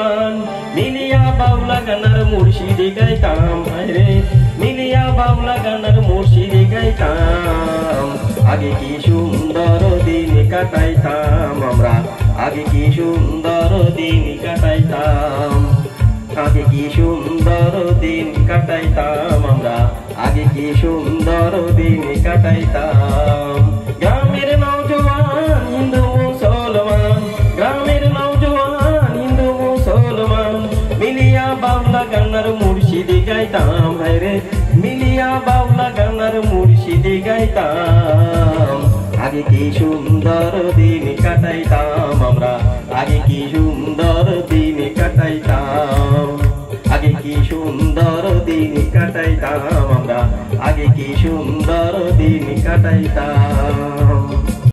মুসলমান মিলিয়া বাউলা গানার মুর্শিদি গাইতাম রে মিলিয়া বাউলা গানার মুর্শিদি গাইতাম আগে কি সুন্দর দিন কাটাইতাম আমরা আগে কি সুন্দর দিন কাটাইতাম আগে কি সুন্দর দিন কাটাইতাম আমরা আগে কি সুন্দর দিন কাটাইতাম গ্রামের নওজোয়ান হিন্দু মুসলমান গ্রামের নওজোয়ান হিন্দু মুসলমান মিলিয়া বাউলা গানার মুর্শিদি গাইতাম রে মিলিয়া বাউলা গানার মুর্শিদি গাইতাম আগে কি সুন্দর দিন কাটাইতাম আমরা আগে কি সুন্দর দিন কাটাইতাম আগে কি সুন্দর দিন কাটাইতাম আমরা আগে কি সুন্দর দিন কাটাইতাম।